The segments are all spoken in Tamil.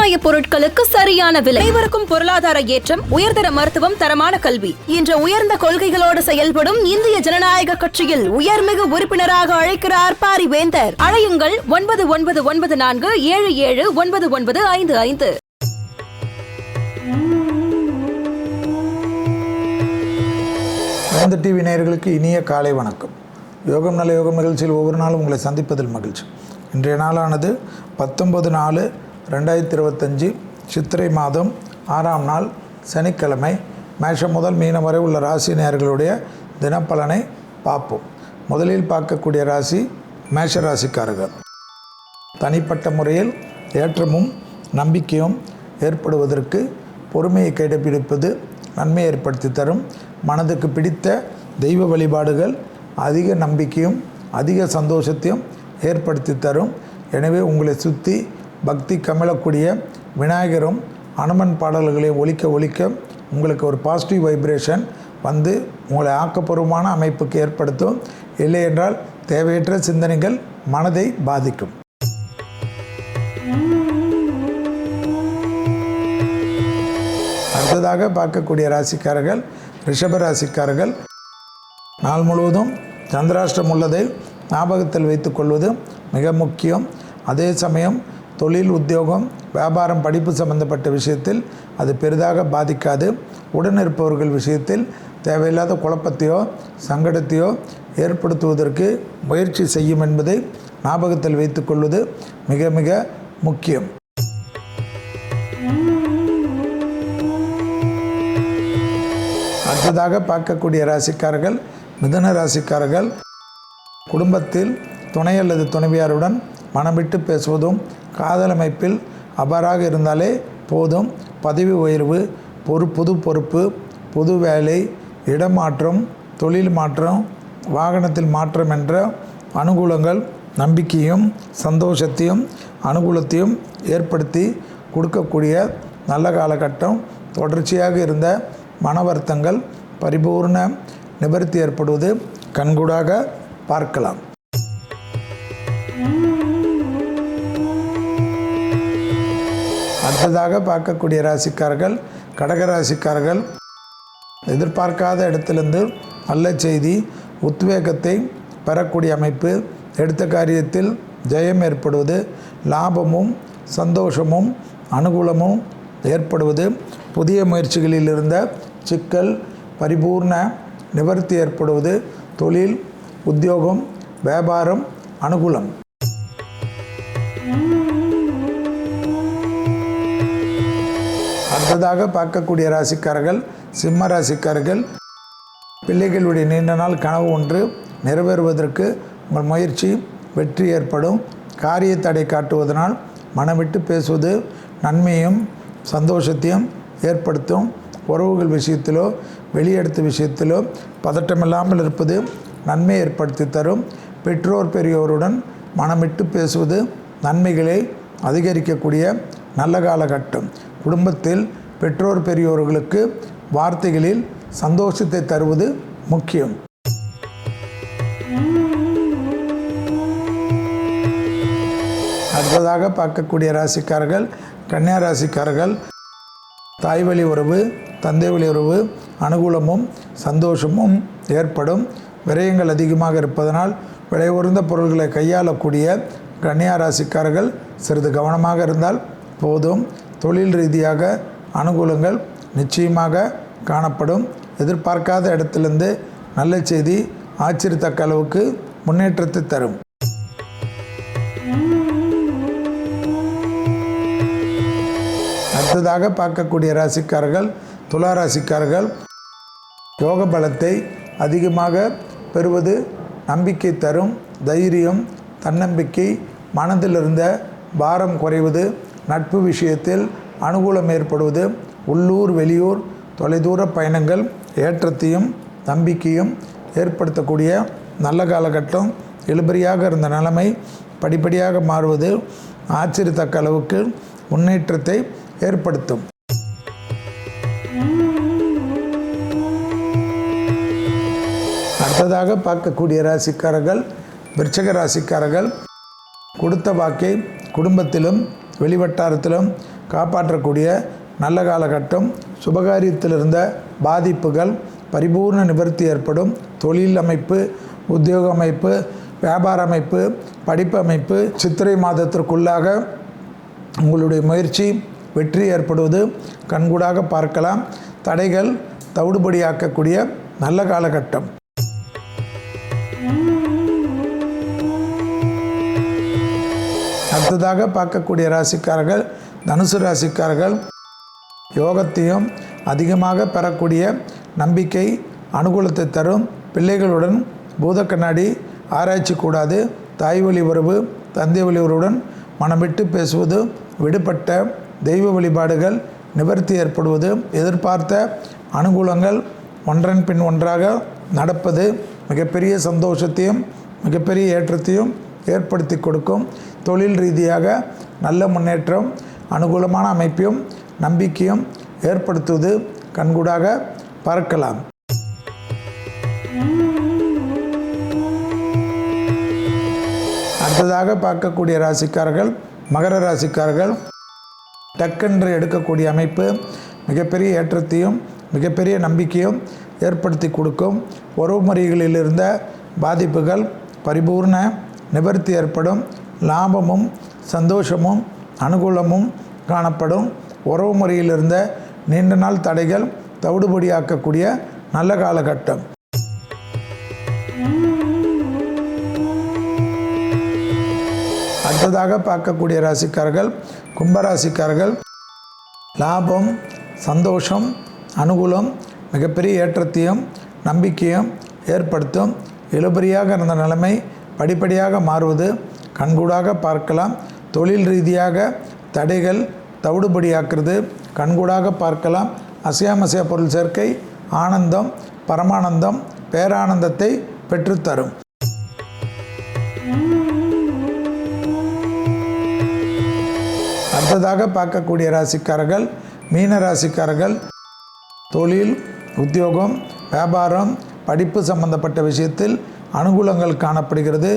விவசாய பொருட்களுக்கு சரியான விலை. அனைவருக்கும் பொருளாதார ஏற்றம், உயர்தர மருத்துவம், தரமான கல்வி என்ற உயர்ந்த கொள்கைகளோடு செயல்படும் இந்திய ஜனநாயக கட்சியில் உயர்மிகு உறுப்பினராக அழைக்கிறார் பாரிவேந்தர். அழையுங்கள் 9994779955. வேந்தர் டிவி நேயர்களுக்கு இனிய காலை வணக்கம். யோகம் நல்ல யோகம் நிகழ்ச்சியில் ஒவ்வொரு நாளும் உங்களை சந்திப்பதில் மகிழ்ச்சி. இன்றைய நாளானது 19/4/2025 சித்திரை மாதம் 6ஆம் நாள் சனிக்கிழமை. மேஷம் முதல் மீனம் வரை உள்ள ராசி நேயர்களுடைய தினப்பலனை பார்ப்போம். முதலில் பார்க்கக்கூடிய ராசி மேஷ ராசிக்காரர்கள். தனிப்பட்ட முறையில் ஏற்றமும் நம்பிக்கையும் ஏற்படுவதற்கு பொறுமையை கடைபிடிப்பது நன்மை ஏற்படுத்தி தரும். மனதுக்கு பிடித்த தெய்வ வழிபாடுகள் அதிக நம்பிக்கையும் அதிக சந்தோஷத்தையும் ஏற்படுத்தி தரும். எனவே உங்களை சுற்றி பக்தி கமலக்கூடிய விநாயகரும் அனுமன் பாடல்களை ஒலிக்க உங்களுக்கு ஒரு பாசிட்டிவ் வைப்ரேஷன் வந்து உங்களை ஆக்கப்பூர்வமான அமைப்புக்கு ஏற்படுத்தும். இல்லை என்றால் தேவையற்ற சிந்தனைகள் மனதை பாதிக்கும். அடுத்ததாக பார்க்கக்கூடிய ராசிக்காரர்கள் ரிஷப ராசிக்காரர்கள். நாள் முழுவதும் சந்திராஷ்டம் உள்ளதை ஞாபகத்தில் வைத்து கொள்வது மிக முக்கியம். அதே சமயம் தொழில், உத்தியோகம், வியாபாரம், படிப்பு சம்பந்தப்பட்ட விஷயத்தில் அது பெரிதாக பாதிக்காது. உடனிருப்பவர்கள் விஷயத்தில் தேவையில்லாத குழப்பத்தையோ சங்கடத்தையோ ஏற்படுத்துவதற்கு முயற்சி செய்யும் என்பதை ஞாபகத்தில் வைத்து கொள்வது மிக மிக முக்கியம். அடுத்ததாக பார்க்கக்கூடிய ராசிக்காரர்கள் மிதுன ராசிக்காரர்கள். குடும்பத்தில் துணை அல்லது துணைவியாருடன் மனமிட்டு பேசுவதும் காதல் அமைப்பில் அபாராக இருந்தாலே போதும். பதவி உயர்வு, புது பொறுப்பு, புது வேலை, இடமாற்றம், தொழில் மாற்றம், வாகனத்தில் மாற்றம் என்ற அனுகூலங்கள் நம்பிக்கையும் சந்தோஷத்தையும் அனுகூலத்தையும் ஏற்படுத்தி கொடுக்கக்கூடிய நல்ல காலகட்டம். தொடர்ச்சியாக இருந்த மன வருத்தங்கள் பரிபூர்ண நிவர்த்தி ஏற்படுவது கண்கூடாக பார்க்கலாம். அடுத்ததாக பார்க்கக்கூடிய ராசிக்காரர்கள் கடகராசிக்காரர்கள். எதிர்பார்க்காத இடத்திலிருந்து நல்ல செய்தி, உத்வேகத்தை பெறக்கூடிய அமைப்பு, எடுத்த காரியத்தில் ஜெயம் ஏற்படுவது, லாபமும் சந்தோஷமும் அனுகூலமும் ஏற்படுவது, புதிய முயற்சிகளில் இருந்த சிக்கல் பரிபூர்ண நிவர்த்தி ஏற்படுவது, தொழில், உத்தியோகம், வியாபாரம் அனுகூலம். அடுத்ததாக பார்க்கக்கூடிய ராசிக்காரர்கள் சிம்ம ராசிக்காரர்கள். பிள்ளைகளுடைய நீண்ட நாள் கனவு ஒன்று நிறைவேறுவதற்கு உங்கள் முயற்சி வெற்றி ஏற்படும். காரிய தடை காட்டுவதனால் மனமிட்டு பேசுவது நன்மையும் சந்தோஷத்தையும் ஏற்படுத்தும். உறவுகள் விஷயத்திலோ வெளியெடுத்த விஷயத்திலோ பதட்டமில்லாமல் இருப்பது நன்மை ஏற்படுத்தி தரும். பெற்றோர் பெரியோருடன் மனமிட்டு பேசுவது நன்மைகளை அதிகரிக்கக்கூடிய நல்ல காலகட்டம். குடும்பத்தில் பெற்றோர் பெரியோர்களுக்கு வார்த்தைகளில் சந்தோஷத்தை தருவது முக்கியம். அடுத்ததாக பார்க்கக்கூடிய ராசிக்காரர்கள் கன்னியா ராசிக்காரர்கள். தாய் வழி உறவு, தந்தை வழி உறவு அனுகூலமும் சந்தோஷமும் ஏற்படும். விரயங்கள் அதிகமாக இருப்பதனால் விலை உயர்ந்த பொருட்களை கையாளக்கூடிய கன்னியா ராசிக்காரர்கள் சிறிது கவனமாக இருந்தால் போதும். தொழில் ரீதியாக அனுகூலங்கள் நிச்சயமாக காணப்படும். எதிர்பார்க்காத இடத்திலிருந்து நல்ல செய்தி ஆச்சரியத்தக்க அளவுக்கு முன்னேற்றத்தை தரும். அடுத்ததாக பார்க்கக்கூடிய ராசிக்காரர்கள் துலா ராசிக்காரர்கள். யோக பலத்தை அதிகமாக பெறுவது நம்பிக்கை தரும். தைரியம், தன்னம்பிக்கை, மனதில் இருந்த பாரம் குறைவது, நட்பு விஷயத்தில் அனுகூலம் ஏற்படுவது, உள்ளூர் வெளியூர் தொலைதூர பயணங்கள் ஏற்றத்தையும் நம்பிக்கையும் ஏற்படுத்தக்கூடிய நல்ல காலகட்டம். இழுபறியாக இருந்த நிலைமை படிப்படியாக மாறுவது ஆச்சரியத்தக்க அளவுக்கு முன்னேற்றத்தை ஏற்படுத்தும். அடுத்ததாக பார்க்கக்கூடிய ராசிக்காரர்கள் விருச்சிக ராசிக்காரர்கள். கொடுத்த வாக்கை குடும்பத்திலும் வெளிவட்டாரத்திலும் காப்பாற்றக்கூடிய நல்ல காலகட்டம். சுபகாரியத்தில் இருந்த பாதிப்புகள் பரிபூர்ண நிவர்த்தி ஏற்படும். தொழில் அமைப்பு, உத்தியோக அமைப்பு, வியாபார அமைப்பு, படிப்பு அமைப்பு, சித்திரை மாதத்திற்குள்ளாக உங்களுடைய முயற்சி வெற்றி ஏற்படுவது கண்கூடாக பார்க்கலாம். தடைகள் தவிடுபடியாக்கக்கூடிய நல்ல காலகட்டம். அடுத்ததாக பார்க்கக்கூடிய ராசிக்காரர்கள் தனுசு ராசிக்காரர்கள். யோகத்தையும் அதிகமாக பெறக்கூடிய நம்பிக்கை அனுகூலத்தை தரும். பிள்ளைகளுடன் பூத கண்ணாடி ஆராய்ச்சி கூடாது. தாய் வழி உறவு, தந்தை வழி உறவுடன் மனம் விட்டு பேசுவது, விடுபட்ட தெய்வ வழிபாடுகள் நிவர்த்தி ஏற்படுவது, எதிர்பார்த்த அனுகூலங்கள் ஒன்றன் பின் ஒன்றாக நடப்பது மிகப்பெரிய சந்தோஷத்தையும் மிகப்பெரிய ஏற்றத்தையும் ஏற்படுத்தி கொடுக்கும். தொழில் ரீதியாக நல்ல முன்னேற்றம், அனுகூலமான அமைப்பையும் நம்பிக்கையும் ஏற்படுத்துவது கண்கூடாக பார்க்கலாம். அடுத்ததாக பார்க்கக்கூடிய ராசிக்காரர்கள் மகர ராசிக்காரர்கள். டக்கென்று எடுக்கக்கூடிய அமைப்பு மிகப்பெரிய ஏற்றத்தையும் மிகப்பெரிய நம்பிக்கையும் ஏற்படுத்தி கொடுக்கும். உறவு முறைகளில் இருந்த பாதிப்புகள் பரிபூர்ண நிவர்த்தி ஏற்படும். லாபமும் சந்தோஷமும் அனுகூலமும் காணப்படும். உறவு முறையில் இருந்த நீண்ட நாள் தடைகள் தவிடுபடியாக்கக்கூடிய நல்ல காலகட்டம். அடுத்ததாக பார்க்கக்கூடிய ராசிக்காரர்கள் கும்பராசிக்காரர்கள். லாபம், சந்தோஷம், அனுகூலம் மிகப்பெரிய ஏற்றத்தையும் நம்பிக்கையும் ஏற்படுத்தும். இழுபறியாக இருந்த நிலைமை படிப்படியாக மாறுவது கண்கூடாக பார்க்கலாம். தொழில் ரீதியாக தடைகள் தவிடுபடியாக்குறது கண்கூடாக பார்க்கலாம். அசையாமசைய பொருள் சேர்க்கை ஆனந்தம், பரமானந்தம், பேரானந்தத்தை பெற்றுத்தரும். அடுத்ததாக பார்க்கக்கூடிய ராசிக்காரர்கள் மீன ராசிக்காரர்கள். தொழில், உத்தியோகம், வியாபாரம், படிப்பு சம்பந்தப்பட்ட விஷயத்தில் அனுகூலங்கள் காணப்படுகிறது.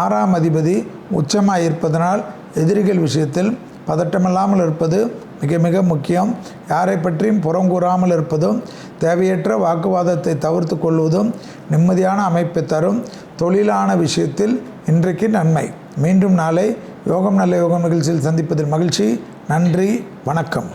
6ஆம் அதிபதி உச்சமாக இருப்பதனால் எதிரிகள் விஷயத்தில் பதட்டமில்லாமல் இருப்பது மிக மிக முக்கியம். யாரை பற்றியும் புறங்கூறாமல் இருப்பதும் தேவையற்ற வாக்குவாதத்தை தவிர்த்து கொள்வதும் நிம்மதியான அமைப்பை தரும். தொழிலான விஷயத்தில் இன்றைக்கு நன்மை. மீண்டும் நாளை யோகம் நல்ல யோகம் நிகழ்ச்சியில் சந்திப்பதில் மகிழ்ச்சி. நன்றி, வணக்கம்.